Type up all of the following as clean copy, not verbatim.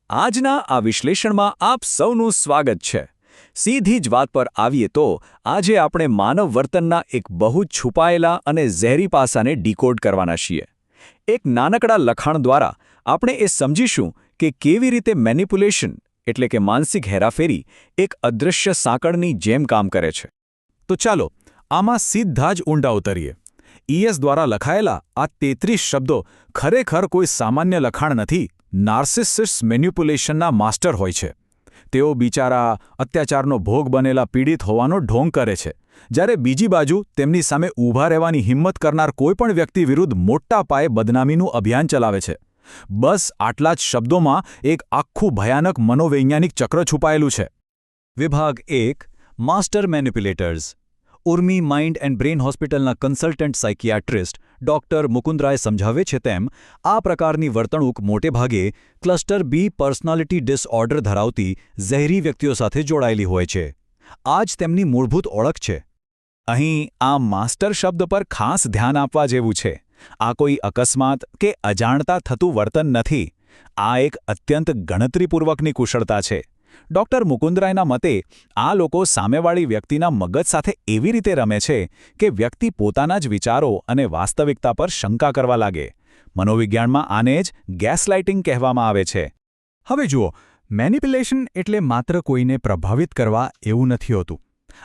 આજના આ વિશ્લેષણમાં આપ સૌનું સ્વાગત છે. સીધી જ વાત પર આવીએ તો આજે આપણે માનવ વર્તનના એક બહુ જ છુપાયેલા અને ઝેરી પાસાને ડીકોડ કરવાના છીએ. એક નાનકડા લખાણ દ્વારા આપણે એ સમજીશું કે કેવી રીતે મેનિપ્યુલેશન એટલે કે માનસિક હેરાફેરી એક અદૃશ્ય સાંકળની જેમ કામ કરે છે. તો ચાલો આમાં સીધા જ ઊંડા ઉતરીએ. ઈએસ દ્વારા લખાયેલા આ 33 શબ્દો ખરેખર કોઈ સામાન્ય લખાણ નથી. નાર્સિસિસ્ટ મેનિપ્યુલેશનના માસ્ટર હોય છે. તેઓ બિચારા અત્યાચારનો ભોગ બનેલા પીડિત હોવાનો ઢોંગ કરે છે, જ્યારે બીજી બાજુ તેમની સામે ઊભા રહેવાની હિંમત કરનાર કોઈપણ વ્યક્તિ વિરુદ્ધ મોટા પાયે બદનામીનું અભિયાન ચલાવે છે. બસ આટલા જ શબ્દોમાં એક આખું ભયાનક મનોવૈજ્ઞાનિક ચક્ર છુપાયેલું છે. વિભાગ 1 master manipulators. Urmi mind and brain હોસ્પિટલના કન્સલ્ટન્ટ સાયકિયાટ્રિસ્ટ ડોક્ટર મુકુંદરાય સમજાવે છે તેમ આ પ્રકારની વર્તણૂક મોટેભાગે ક્લસ્ટર બી પર્સનાલિટી ડિસઓર્ડર ધરાવતી ઝેરી વ્યક્તિઓ સાથે જોડાયેલી હોય છે. આ જ તેમની મૂળભૂત ઓળખ છે. અહીં આ માસ્ટર શબ્દ પર ખાસ ધ્યાન આપવા જેવું છે. આ કોઈ અકસ્માત કે અજાણતા થતું વર્તન નથી. આ એક અત્યંત ગણતરીપૂર્વકની કુશળતા છે. ડોક્ટર મુકુંદરાયના મતે આ લોકો સામેવાળી વ્યક્તિના મગજ સાથે એવી રીતે રમે છે કે વ્યક્તિ પોતાના જ વિચારો અને વાસ્તવિકતા પર શંકા કરવા લાગે. મનોવિજ્ઞાનમાં આને જ ગેસલાઇટિંગ કહેવામાં આવે છે. હવે જુઓ, મેનિપ્યુલેશન એટલે માત્ર કોઈને પ્રભાવિત કરવા એવું નથી હોતું.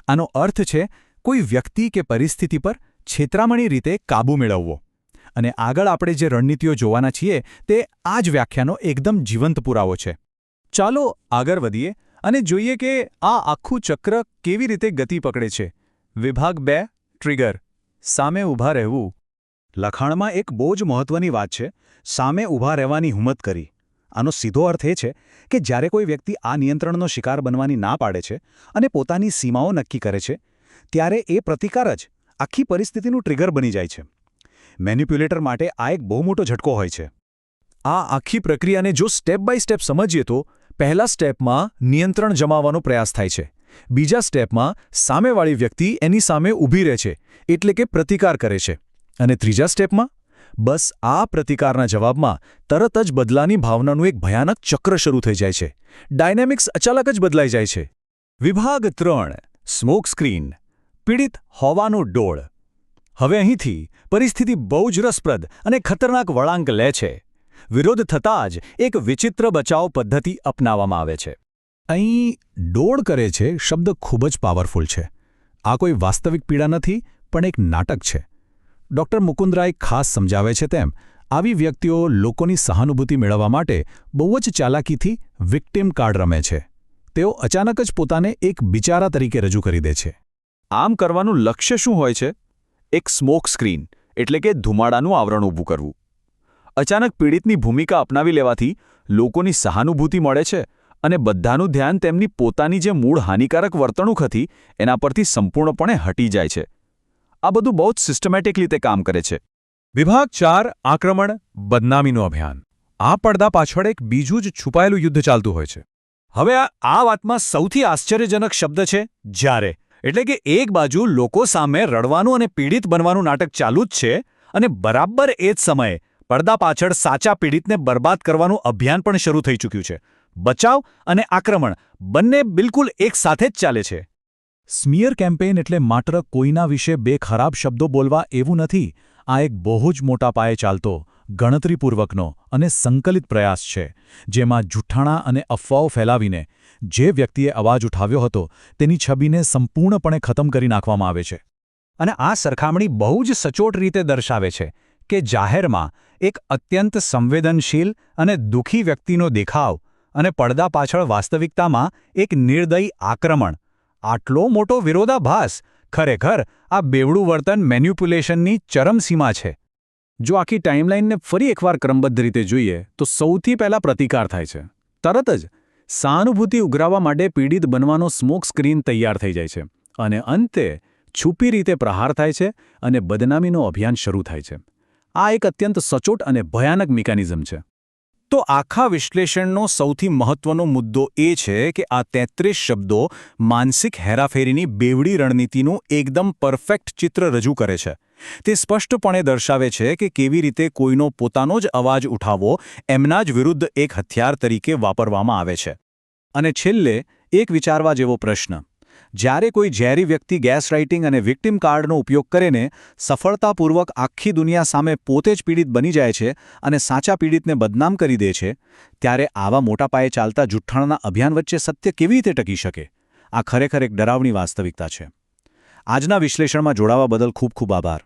આનો અર્થ છે કોઈ વ્યક્તિ કે પરિસ્થિતિ પર છેતરામણી રીતે કાબૂ મેળવવો. અને આગળ આપણે જે રણનીતિઓ જોવાના છીએ તે આ જ વ્યાખ્યાનો એકદમ જીવંત પુરાવો છે. ચાલો આગળ વધીએ અને જોઈએ કે આ આખું ચક્ર કેવી રીતે ગતિ પકડે છે. વિભાગ 2 ટ્રિગર. સામે ઊભા રહેવું. લખાણમાં એક બહુ જ મહત્વની વાત છે, સામે ઊભા રહેવાની હિંમત કરી. આનો સીધો અર્થ એ છે કે જ્યારે કોઈ વ્યક્તિ આ નિયંત્રણનો શિકાર બનવાની ના પાડે છે અને પોતાની સીમાઓ નક્કી કરે છે, ત્યારે એ પ્રતિકાર જ આખી પરિસ્થિતિનું ટ્રિગર બની જાય છે. મેનિપ્યુલેટર માટે આ એક બહુ મોટો ઝટકો હોય છે. આ આખી પ્રક્રિયાને જો સ્ટેપ બાય સ્ટેપ સમજીએ તો પહેલા સ્ટેપમાં નિયંત્રણ જમાવવાનો પ્રયાસ થાય છે. બીજા સ્ટેપમાં સામેવાળી વ્યક્તિ એની સામે ઊભી રહે છે, એટલે કે પ્રતિકાર કરે છે. અને ત્રીજા સ્ટેપમાં બસ આ પ્રતિકારના જવાબમાં તરત જ બદલાની ભાવનાનું એક ભયાનક ચક્ર શરૂ થઈ જાય છે. ડાયનેમિક્સ અચાનક જ બદલાઈ જાય છે. વિભાગ 3 સ્મોક સ્ક્રીન. પીડિત હોવાનો ડોળ. હવે અહીંથી પરિસ્થિતિ બહુ જ રસપ્રદ અને ખતરનાક વળાંક લે છે. વિરોધ થતાં જ એક વિચિત્ર બચાવ પદ્ધતિ અપનાવવામાં આવે છે. અહીં ડોળ કરે છે શબ્દ ખૂબ જ પાવરફુલ છે. આ કોઈ વાસ્તવિક પીડા નથી, પણ એક નાટક છે. ડોક્ટર મુકુંદરાય ખાસ સમજાવે છે તેમ આવી વ્યક્તિઓ લોકોની સહાનુભૂતિ મેળવવા માટે બહુ જ ચાલાકીથી વિક્ટિમ કાર્ડ રમે છે. તેઓ અચાનક જ પોતાને એક બિચારા તરીકે રજૂ કરી દે છે. આમ કરવાનું લક્ષ્ય શું હોય છે? એક સ્મોક સ્ક્રીન એટલે કે ધુમાડાનું આવરણ ઊભું કરવું. અચાનક પીડિતની ભૂમિકા અપનાવી લેવાથી લોકોની સહાનુભૂતિ મળે છે અને બધાનું ધ્યાન તેમની પોતાની જે મૂળ હાનિકારક વર્તણૂક હતી એના પરથી સંપૂર્ણપણે હટી જાય છે. આ બધું બહુ જ સિસ્ટમેટિક રીતે કામ કરે છે. વિભાગ 4 આક્રમણ બદનામીનું અભિયાન. આ પડદા પાછળ એક બીજું જ છુપાયેલું યુદ્ધ ચાલતું હોય છે. હવે આ વાતમાં સૌથી આશ્ચર્યજનક શબ્દ છે જ્યારે. એટલે કે એક બાજુ લોકો સામે રડવાનું અને પીડિત બનવાનું નાટક ચાલુ જ છે અને બરાબર એ જ સમયે પડદા પાછળ સાચા પીડિતને બરબાદ કરવાનું અભિયાન પણ શરૂ થઈ ચૂક્યું છે. બચાવ અને આક્રમણ બંને બિલકુલ એક સાથે જ ચાલે છે. સ્મિયર કેમ્પેઇન એટલે માત્ર કોઈના વિશે બે ખરાબ શબ્દો બોલવા એવું નથી. આ એક બહુ જ મોટા પાયે ચાલતો, ગણતરીપૂર્વકનો અને સંકલિત પ્રયાસ છે, જેમાં જૂઠાણા અને અફવાઓ ફેલાવીને જે વ્યક્તિએ અવાજ ઉઠાવ્યો હતો તેની છબીને સંપૂર્ણપણે ખતમ કરી નાખવામાં આવે છે. અને આ સરખામણી બહુ જ સચોટ રીતે દર્શાવે છે કે જાહેરમાં એક અત્યંત સંવેદનશીલ અને દુઃખી વ્યક્તિનો દેખાવ અને પડદા પાછળ વાસ્તવિકતામાં એક નિર્દયી આક્રમણ. આટલો મોટો વિરોધાભાસ ખરેખર આ બેવડું વર્તન મેનિપ્યુલેશનની ચરમસીમા છે. જો આખી ટાઈમલાઇનને ફરી એકવાર ક્રમબદ્ધ રીતે જોઈએ તો સૌથી પહેલા પ્રતિકાર થાય છે. તરત જ સહાનુભૂતિ ઉઘરાવવા માટે પીડિત બનવાનો સ્મોક સ્ક્રીન તૈયાર થઈ જાય છે અને અંતે છુપી રીતે પ્રહાર થાય છે અને બદનામીનું અભિયાન શરૂ થાય છે. આ એક અત્યંત સચોટ અને ભયાનક મિકેનિઝમ છે. તો આખા વિશ્લેષણનો સૌથી મહત્વનો મુદ્દો એ છે કે આ 33 શબ્દો માનસિક હેરાફેરીની બેવડી રણનીતિનું એકદમ પરફેક્ટ ચિત્ર રજૂ કરે છે. તે સ્પષ્ટપણે દર્શાવે છે કે કેવી રીતે કોઈનો પોતાનો જ અવાજ ઉઠાવવો એમના જ વિરુદ્ધ એક હથિયાર તરીકે વાપરવામાં આવે છે. અને છેલ્લે એક વિચારવા જેવો પ્રશ્ન: જ્યારે કોઈ ઝેરી વ્યક્તિ ગેસ રાઇટિંગ અને વિક્ટિમ કાર્ડનો ઉપયોગ કરીને સફળતાપૂર્વક આખી દુનિયા સામે પોતે જ પીડિત બની જાય છે અને સાચા પીડિતને બદનામ કરી દે છે, ત્યારે આવા મોટા પાયે ચાલતા જુઠ્ઠાણના અભિયાન વચ્ચે સત્ય કેવી રીતે ટકી શકે? આ ખરેખર એક ડરાવણી વાસ્તવિકતા છે. આજના વિશ્લેષણમાં જોડાવા બદલ ખૂબ ખૂબ આભાર.